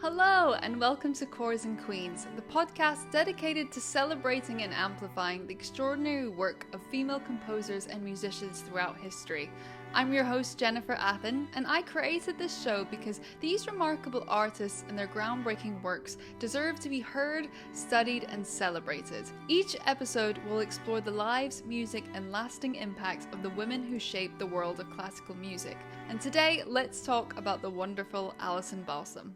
Hello, and welcome to Chords and Queens, the podcast dedicated to celebrating and amplifying the extraordinary work of female composers and musicians throughout history. I'm your host, Jennifer Athen, and I created this show because these remarkable artists and their groundbreaking works deserve to be heard, studied, and celebrated. Each episode will explore the lives, music, and lasting impacts of the women who shaped the world of classical music. And today, let's talk about the wonderful Alison Balsom.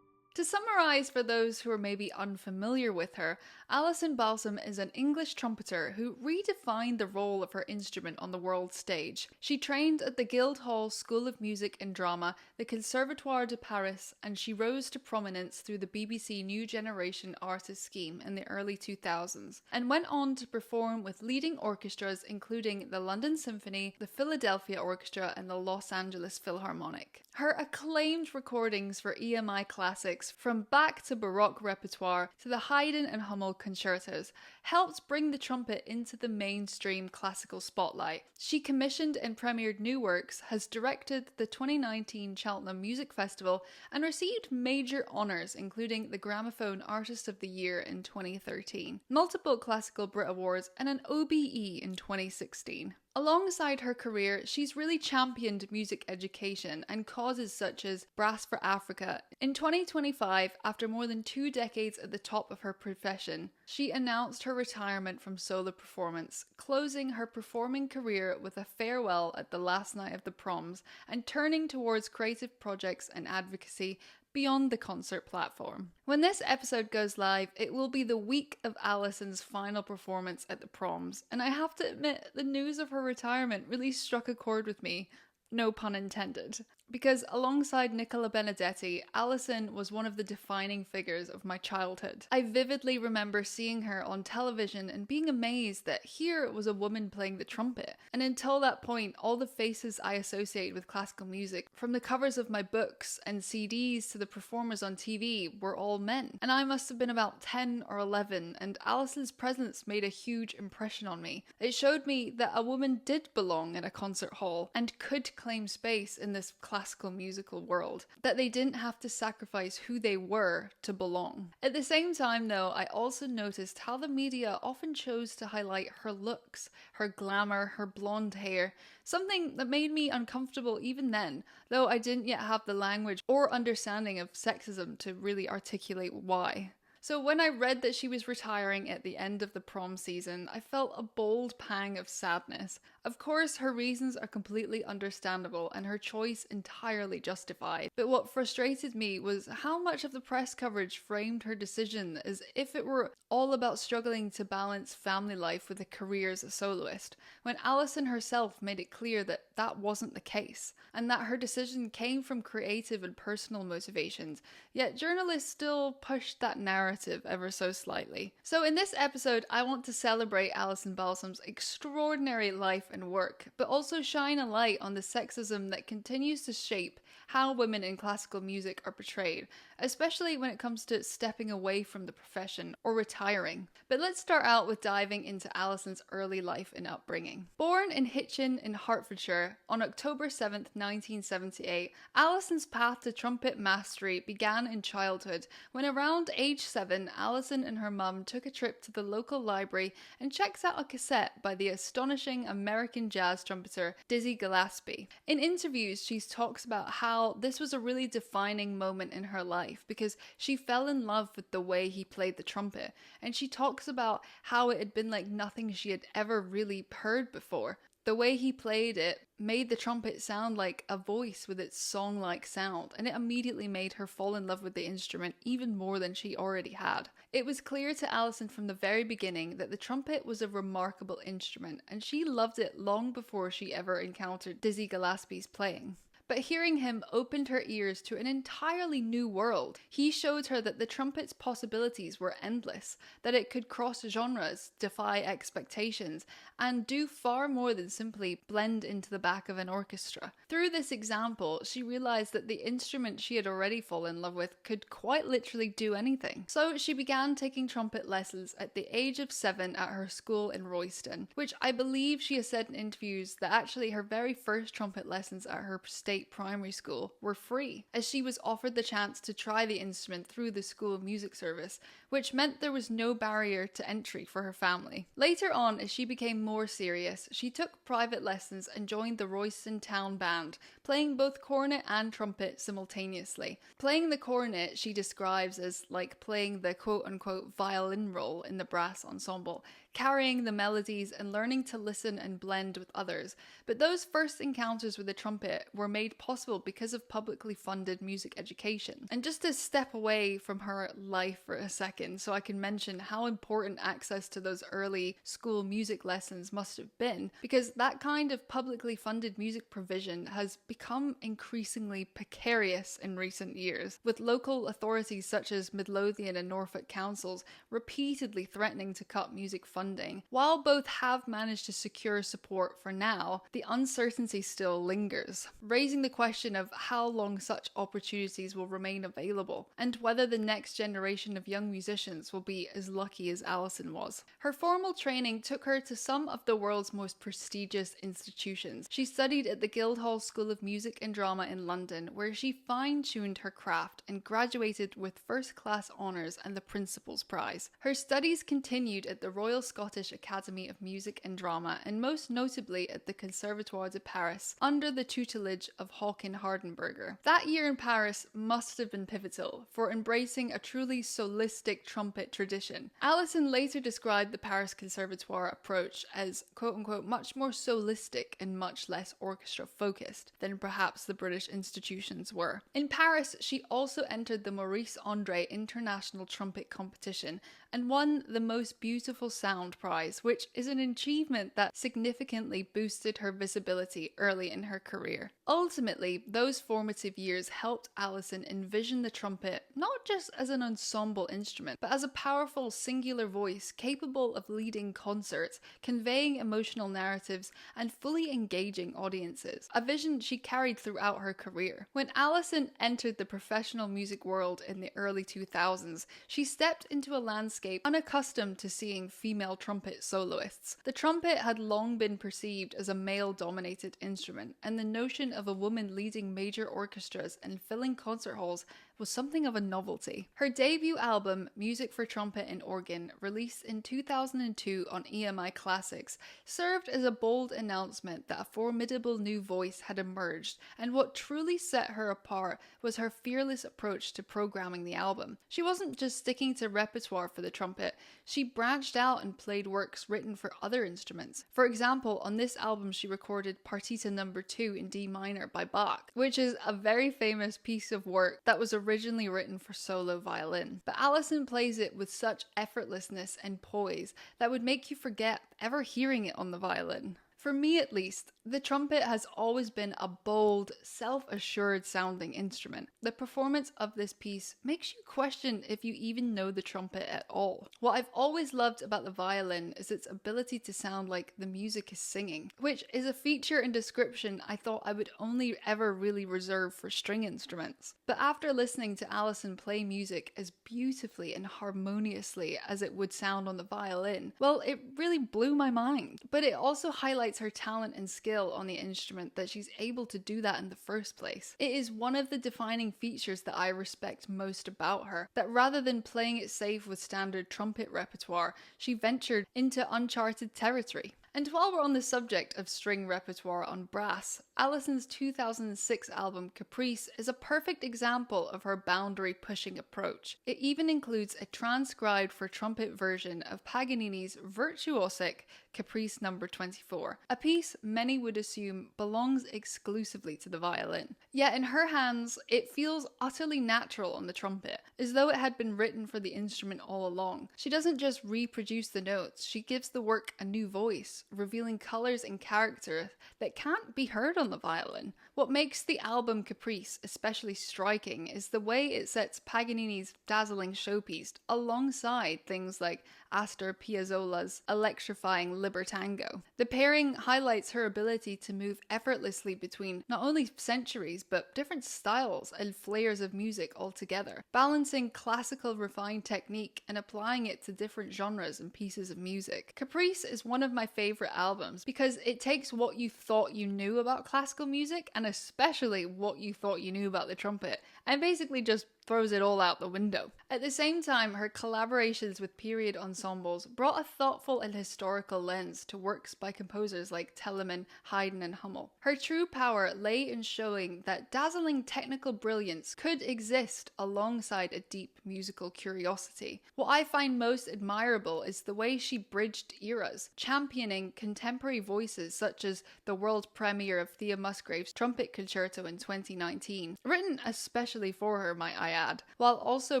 To summarise for those who are maybe unfamiliar with her, Alison Balsom is an English trumpeter who redefined the role of her instrument on the world stage. She trained at the Guildhall School of Music and Drama, the Conservatoire de Paris, and she rose to prominence through the BBC New Generation Artist Scheme in the early 2000s, and went on to perform with leading orchestras including the London Symphony, the Philadelphia Orchestra, and the Los Angeles Philharmonic. Her acclaimed recordings for EMI classics, from Bach to Baroque repertoire to the Haydn and Hummel concertos, helped bring the trumpet into the mainstream classical spotlight. She commissioned and premiered new works, has directed the 2019 Cheltenham Music Festival, and received major honours including the Gramophone Artist of the Year in 2013, multiple Classical Brit Awards, and an OBE in 2016. Alongside her career, she's really championed music education and causes such as Brass for Africa. In 2025, after more than 2 decades at the top of her profession, she announced her retirement from solo performance, closing her performing career with a farewell at the last night of the proms and turning towards creative projects and advocacy beyond the concert platform. When this episode goes live, it will be the week of Alison's final performance at the proms, and I have to admit, the news of her retirement really struck a chord with me. No pun intended. Because alongside Nicola Benedetti, Allison was one of the defining figures of my childhood. I vividly remember seeing her on television and being amazed that here was a woman playing the trumpet. And until that point, all the faces I associate with classical music, from the covers of my books and CDs to the performers on TV, were all men. And I must have been about 10 or 11, and Allison's presence made a huge impression on me. It showed me that a woman did belong in a concert hall and could claim space in this classical musical world, that they didn't have to sacrifice who they were to belong. At the same time though, I also noticed how the media often chose to highlight her looks, her glamour, her blonde hair, something that made me uncomfortable even then, though I didn't yet have the language or understanding of sexism to really articulate why. So when I read that she was retiring at the end of the prom season, I felt a bold pang of sadness. Of course, her reasons are completely understandable and her choice entirely justified. But what frustrated me was how much of the press coverage framed her decision as if it were all about struggling to balance family life with a career as a soloist, when Allison herself made it clear that that wasn't the case, and that her decision came from creative and personal motivations, yet journalists still pushed that narrative ever so slightly. So in this episode, I want to celebrate Alison Balsom's extraordinary life and work, but also shine a light on the sexism that continues to shape how women in classical music are portrayed, especially when it comes to stepping away from the profession or retiring. But let's start out with diving into Alison's early life and upbringing. Born in Hitchin in Hertfordshire on October 7th, 1978, Alison's path to trumpet mastery began in childhood when around age 7, Alison and her mum took a trip to the local library and checked out a cassette by the astonishing American jazz trumpeter Dizzy Gillespie. In interviews, she talks about how this was a really defining moment in her life because she fell in love with the way he played the trumpet, and she talks about how it had been like nothing she had ever really heard before. The way he played it made the trumpet sound like a voice with its song-like sound, and it immediately made her fall in love with the instrument even more than she already had. It was clear to Alison from the very beginning that the trumpet was a remarkable instrument, and she loved it long before she ever encountered Dizzy Gillespie's playing. But hearing him opened her ears to an entirely new world. He showed her that the trumpet's possibilities were endless, that it could cross genres, defy expectations, and do far more than simply blend into the back of an orchestra. Through this example, she realized that the instrument she had already fallen in love with could quite literally do anything. So she began taking trumpet lessons at the age of 7 at her school in Royston, which I believe she has said in interviews that actually her very first trumpet lessons at her state primary school were free, as she was offered the chance to try the instrument through the school music service, which meant there was no barrier to entry for her family. Later on, as she became more serious, she took private lessons and joined the Royston Town Band, playing both cornet and trumpet simultaneously. Playing the cornet she describes as like playing the quote-unquote violin role in the brass ensemble, carrying the melodies and learning to listen and blend with others. But those first encounters with the trumpet were made possible because of publicly funded music education. And just to step away from her life for a second, so I can mention how important access to those early school music lessons must have been, because that kind of publicly funded music provision has become increasingly precarious in recent years, with local authorities such as Midlothian and Norfolk councils repeatedly threatening to cut music funding. While both have managed to secure support for now, the uncertainty still lingers, raising the question of how long such opportunities will remain available, and whether the next generation of young musicians will be as lucky as Allison was. Her formal training took her to some of the world's most prestigious institutions. She studied at the Guildhall School of Music and Drama in London, where she fine-tuned her craft and graduated with first-class honours and the Principal's Prize. Her studies continued at the Royal Scottish Academy of Music and Drama, and most notably at the Conservatoire de Paris, under the tutelage of Håkan Hardenberger. That year in Paris must have been pivotal for embracing a truly solistic trumpet tradition. Allison later described the Paris Conservatoire approach as quote-unquote much more solistic and much less orchestra-focused than perhaps the British institutions were. In Paris, she also entered the Maurice André International Trumpet Competition and won the Most Beautiful Sound Prize, which is an achievement that significantly boosted her visibility early in her career. Ultimately, those formative years helped Allison envision the trumpet not just as an ensemble instrument, but as a powerful singular voice capable of leading concerts, conveying emotional narratives, and fully engaging audiences, a vision she carried throughout her career. When Allison entered the professional music world in the early 2000s, she stepped into a landscape unaccustomed to seeing female trumpet soloists. The trumpet had long been perceived as a male-dominated instrument, and the notion of a woman leading major orchestras and filling concert halls was something of a novelty. Her debut album, Music for Trumpet and Organ, released in 2002 on EMI Classics, served as a bold announcement that a formidable new voice had emerged, and what truly set her apart was her fearless approach to programming the album. She wasn't just sticking to repertoire for the trumpet, she branched out and played works written for other instruments. For example, on this album she recorded Partita No. 2 in D minor by Bach, which is a very famous piece of work that was originally written for solo violin. But Allison plays it with such effortlessness and poise that would make you forget ever hearing it on the violin. For me at least, the trumpet has always been a bold, self-assured sounding instrument. The performance of this piece makes you question if you even know the trumpet at all. What I've always loved about the violin is its ability to sound like the music is singing, which is a feature and description I thought I would only ever really reserve for string instruments. But after listening to Allison play music as beautifully and harmoniously as it would sound on the violin, well, it really blew my mind. But it also highlights her talent and skill on the instrument that she's able to do that in the first place. It is one of the defining features that I respect most about her, that rather than playing it safe with standard trumpet repertoire, she ventured into uncharted territory. And while we're on the subject of string repertoire on brass, Allison's 2006 album Caprice is a perfect example of her boundary-pushing approach. It even includes a transcribed for trumpet version of Paganini's virtuosic Caprice No. 24, a piece many would assume belongs exclusively to the violin. Yet in her hands, it feels utterly natural on the trumpet, as though it had been written for the instrument all along. She doesn't just reproduce the notes, she gives the work a new voice, notes, revealing colors and character that can't be heard on the violin. What makes the album Caprice especially striking is the way it sets Paganini's dazzling showpiece alongside things like Astor Piazzolla's electrifying Libertango. The pairing highlights her ability to move effortlessly between not only centuries but different styles and flavors of music altogether, balancing classical refined technique and applying it to different genres and pieces of music. Caprice is one of my favorite albums because it takes what you thought you knew about classical music, and especially what you thought you knew about the trumpet, and basically just throws it all out the window. At the same time, her collaborations with period ensembles brought a thoughtful and historical lens to works by composers like Telemann, Haydn, and Hummel. Her true power lay in showing that dazzling technical brilliance could exist alongside a deep musical curiosity. What I find most admirable is the way she bridged eras, championing contemporary voices such as the world premiere of Thea Musgrave's Trumpet Concerto in 2019, written especially for her, might I add, while also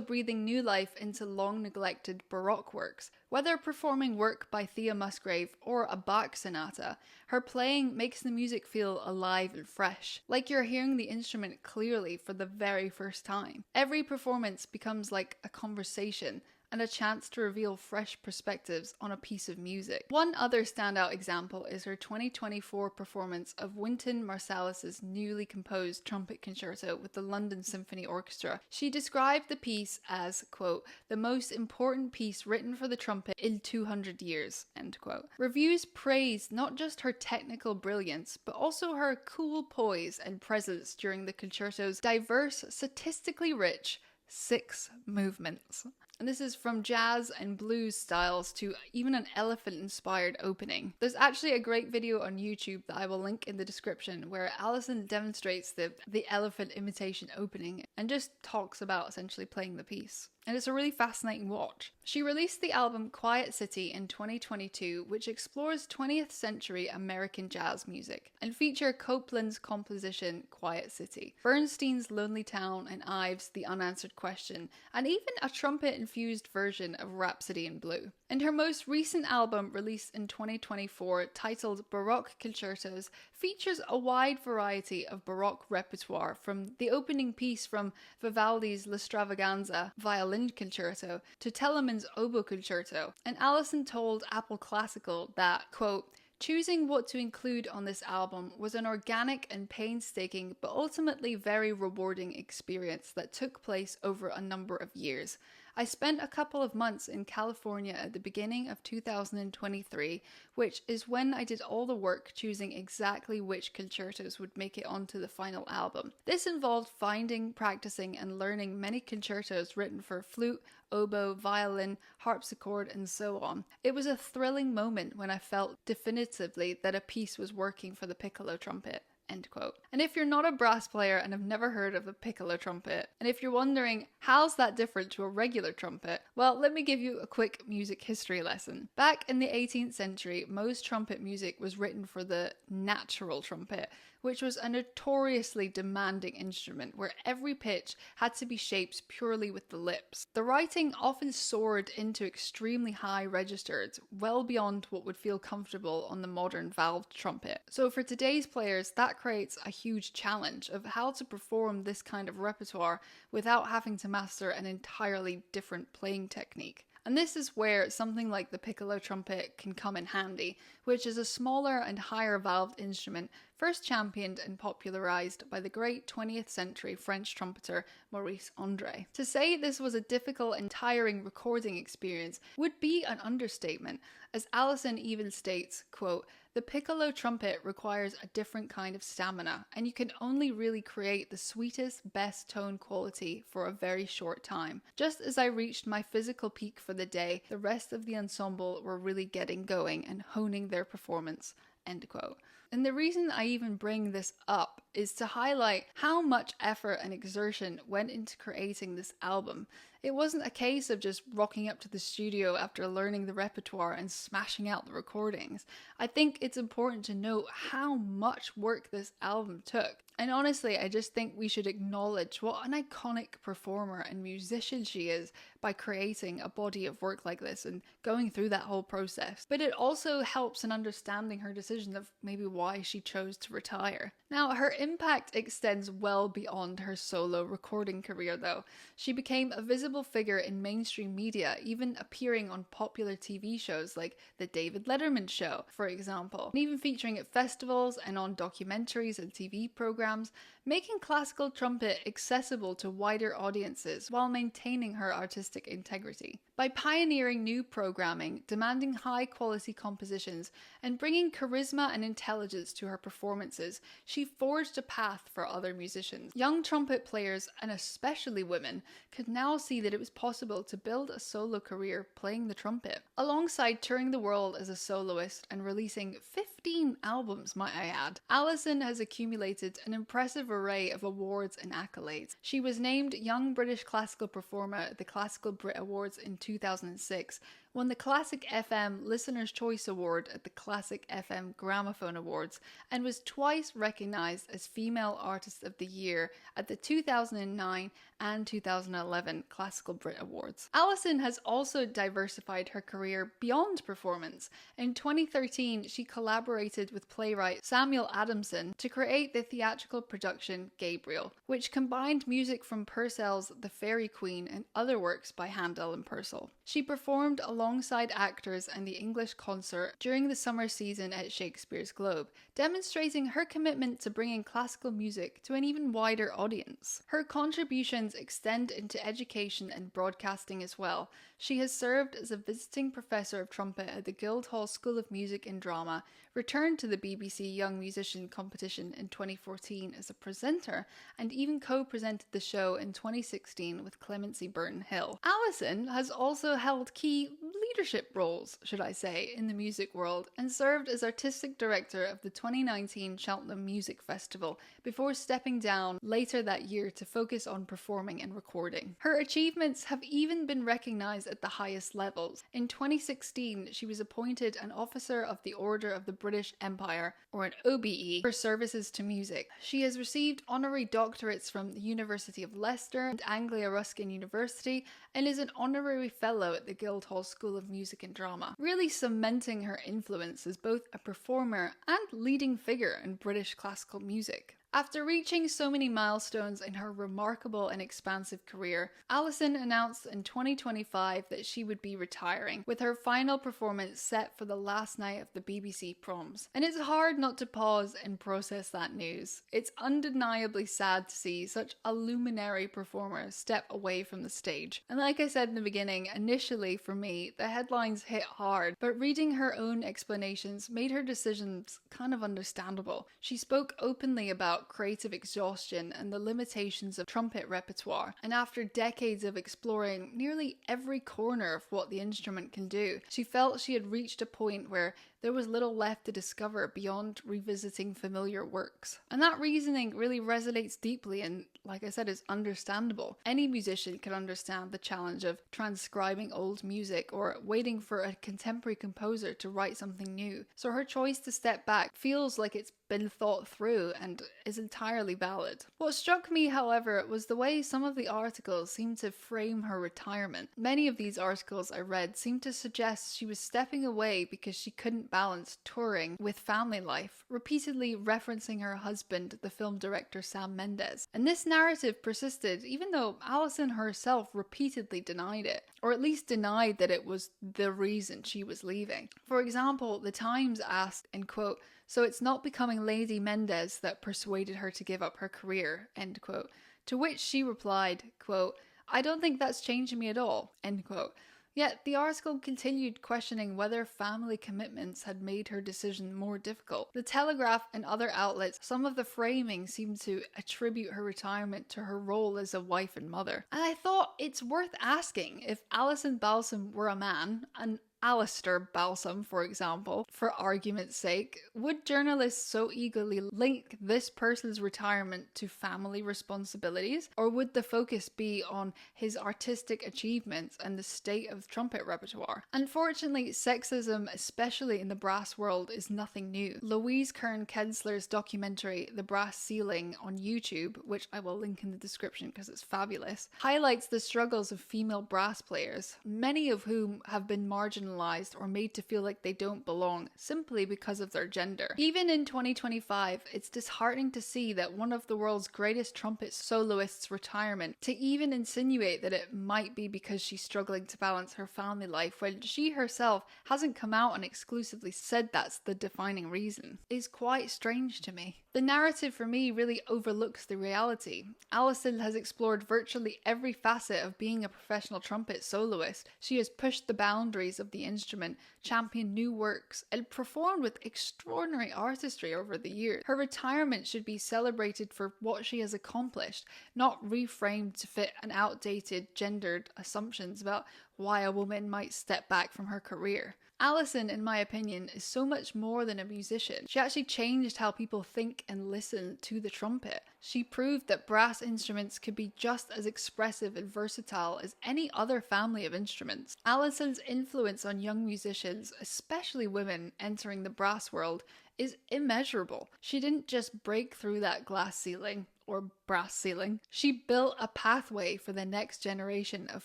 breathing new life into long-neglected Baroque works. Whether performing work by Thea Musgrave or a Bach sonata, her playing makes the music feel alive and fresh, like you're hearing the instrument clearly for the very first time. Every performance becomes like a conversation and a chance to reveal fresh perspectives on a piece of music. One other standout example is her 2024 performance of Wynton Marsalis's newly composed trumpet concerto with the London Symphony Orchestra. She described the piece as, quote, the most important piece written for the trumpet in 200 years, end quote. Reviews praised not just her technical brilliance, but also her cool poise and presence during the concerto's diverse, statistically rich 6 movements. And this is from jazz and blues styles to even an elephant-inspired opening. There's actually a great video on YouTube that I will link in the description where Allison demonstrates the elephant imitation opening and just talks about essentially playing the piece. And it's a really fascinating watch. She released the album Quiet City in 2022, which explores 20th century American jazz music, and feature Copland's composition Quiet City, Bernstein's Lonely Town and Ives' The Unanswered Question, and even a trumpet-infused version of Rhapsody in Blue. And her most recent album, released in 2024, titled Baroque Concertos, features a wide variety of Baroque repertoire, from the opening piece from Vivaldi's L'Stravaganza Violin Concerto to Telemann's Oboe Concerto. And Allison told Apple Classical that, quote, choosing what to include on this album was an organic and painstaking but ultimately very rewarding experience that took place over a number of years. I spent a couple of months in California at the beginning of 2023, which is when I did all the work choosing exactly which concertos would make it onto the final album. This involved finding, practicing, and learning many concertos written for flute, oboe, violin, harpsichord, and so on. It was a thrilling moment when I felt definitively that a piece was working for the piccolo trumpet. End quote. And if you're not a brass player and have never heard of a piccolo trumpet, and if you're wondering how's that different to a regular trumpet, well, let me give you a quick music history lesson. Back in the 18th century, most trumpet music was written for the natural trumpet, which was a notoriously demanding instrument where every pitch had to be shaped purely with the lips. The writing often soared into extremely high registers, well beyond what would feel comfortable on the modern valved trumpet. So for today's players, that creates a huge challenge of how to perform this kind of repertoire without having to master an entirely different playing technique. And this is where something like the piccolo trumpet can come in handy, which is a smaller and higher valved instrument first championed and popularized by the great 20th century French trumpeter Maurice André. To say this was a difficult and tiring recording experience would be an understatement, as Allison even states, quote, the piccolo trumpet requires a different kind of stamina, and you can only really create the sweetest, best tone quality for a very short time. Just as I reached my physical peak for the day, the rest of the ensemble were really getting going and honing their performance. End quote. And the reason I even bring this up is to highlight how much effort and exertion went into creating this album. It wasn't a case of just rocking up to the studio after learning the repertoire and smashing out the recordings. I think it's important to note how much work this album took. And honestly, I just think we should acknowledge what an iconic performer and musician she is by creating a body of work like this and going through that whole process. But it also helps in understanding her decision of maybe why she chose to retire. Now, her impact extends well beyond her solo recording career though. She became a visible figure in mainstream media, even appearing on popular TV shows like The David Letterman Show, for example, and even featuring at festivals and on documentaries and TV programs, making classical trumpet accessible to wider audiences while maintaining her artistic integrity. By pioneering new programming, demanding high-quality compositions, and bringing charisma and intelligence to her performances, she forged a path for other musicians. Young trumpet players, and especially women, could now see that it was possible to build a solo career playing the trumpet. Alongside touring the world as a soloist and releasing 15 albums, might I add, Allison has accumulated an impressive array of awards and accolades. She was named Young British Classical Performer at the Classical Brit Awards in 2006, won the Classic FM Listener's Choice Award at the Classic FM Gramophone Awards, and was twice recognised as Female Artist of the Year at the 2009 and 2011 Classical Brit Awards. Allison has also diversified her career beyond performance. In 2013, she collaborated with playwright Samuel Adamson to create the theatrical production Gabriel, which combined music from Purcell's The Fairy Queen and other works by Handel and Purcell. She performed alongside actors and the English concert during the summer season at Shakespeare's Globe, demonstrating her commitment to bringing classical music to an even wider audience. Her contributions extend into education and broadcasting as well. She has served as a visiting professor of trumpet at the Guildhall School of Music and Drama, returned to the BBC Young Musician competition in 2014 as a presenter, and even co-presented the show in 2016 with Clemency Burton Hill. Allison has also held key leadership roles, should I say, in the music world, and served as artistic director of the 2019 Cheltenham Music Festival before stepping down later that year to focus on performing and recording. Her achievements have even been recognised at the highest levels. In 2016, she was appointed an Officer of the Order of the British Empire, or an OBE, for services to music. She has received honorary doctorates from the University of Leicester and Anglia Ruskin University, and is an honorary fellow at the Guildhall School of Music and Drama, really cementing her influence as both a performer and leading figure in British classical music. After reaching so many milestones in her remarkable and expansive career, Allison announced in 2025 that she would be retiring, with her final performance set for the last night of the BBC Proms. And it's hard not to pause and process that news. It's undeniably sad to see such a luminary performer step away from the stage. And like I said in the beginning, initially for me, the headlines hit hard, but reading her own explanations made her decisions kind of understandable. She spoke openly about creative exhaustion and the limitations of trumpet repertoire, and after decades of exploring nearly every corner of what the instrument can do, she felt she had reached a point where there was little left to discover beyond revisiting familiar works. And that reasoning really resonates deeply and, like I said, is understandable. Any musician can understand the challenge of transcribing old music or waiting for a contemporary composer to write something new. So her choice to step back feels like it's been thought through and is entirely valid. What struck me, however, was the way some of the articles seemed to frame her retirement. Many of these articles I read seemed to suggest she was stepping away because she couldn't balance touring with family life, repeatedly referencing her husband, the film director Sam Mendes. And this narrative persisted even though Allison herself repeatedly denied it, or at least denied that it was the reason she was leaving. For example, The Times asked, and quote, "So it's not becoming Lady Mendes that persuaded her to give up her career," end quote. To which she replied, quote, "I don't think that's changing me at all," end quote. Yet the article continued questioning whether family commitments had made her decision more difficult. The Telegraph and other outlets, some of the framing seemed to attribute her retirement to her role as a wife and mother. And I thought it's worth asking, if Alison Balsom were a man, and Alistair Balsam, for example, for argument's sake, would journalists so eagerly link this person's retirement to family responsibilities, or would the focus be on his artistic achievements and the state of trumpet repertoire? Unfortunately, sexism, especially in the brass world, is nothing new. Louise Kern-Kensler's documentary The Brass Ceiling on YouTube, which I will link in the description because it's fabulous, highlights the struggles of female brass players, many of whom have been marginalized or made to feel like they don't belong simply because of their gender. Even in 2025, it's disheartening to see that one of the world's greatest trumpet soloists' retirement, to even insinuate that it might be because she's struggling to balance her family life when she herself hasn't come out and exclusively said that's the defining reason, is quite strange to me. The narrative for me really overlooks the reality. Allison has explored virtually every facet of being a professional trumpet soloist. She has pushed the boundaries of the instrument, championed new works, and performed with extraordinary artistry over the years. Her retirement should be celebrated for what she has accomplished, not reframed to fit an outdated gendered assumptions about why a woman might step back from her career. Allison, in my opinion, is so much more than a musician. She actually changed how people think and listen to the trumpet. She proved that brass instruments could be just as expressive and versatile as any other family of instruments. Allison's influence on young musicians, especially women entering the brass world, is immeasurable. She didn't just break through that glass ceiling, or brass ceiling. She built a pathway for the next generation of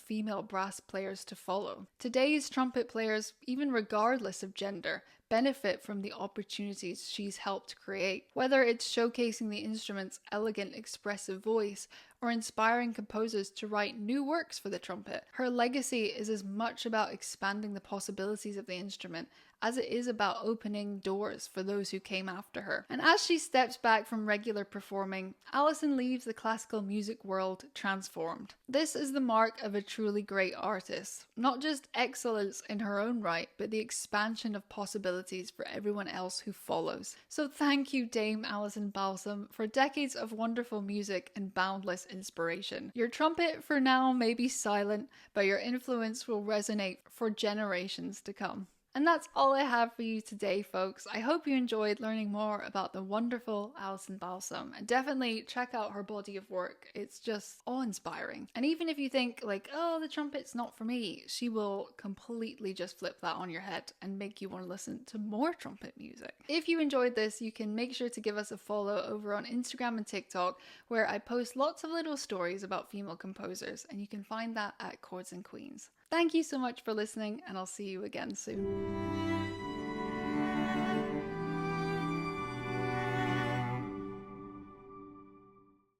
female brass players to follow. Today's trumpet players, even regardless of gender, benefit from the opportunities she's helped create. Whether it's showcasing the instrument's elegant, expressive voice or inspiring composers to write new works for the trumpet, her legacy is as much about expanding the possibilities of the instrument as it is about opening doors for those who came after her. And as she steps back from regular performing, Allison leaves the classical music world transformed. This is the mark of a truly great artist. Not just excellence in her own right, but the expansion of possibilities for everyone else who follows. So thank you, Dame Alison Balsom, for decades of wonderful music and boundless inspiration. Your trumpet for now may be silent, but your influence will resonate for generations to come. And that's all I have for you today, folks. I hope you enjoyed learning more about the wonderful Alison Balsom. And definitely check out her body of work. It's just awe-inspiring. And even if you think like, oh, the trumpet's not for me, she will completely just flip that on your head and make you want to listen to more trumpet music. If you enjoyed this, you can make sure to give us a follow over on Instagram and TikTok, where I post lots of little stories about female composers, and you can find that at Chords and Queens. Thank you so much for listening, and I'll see you again soon.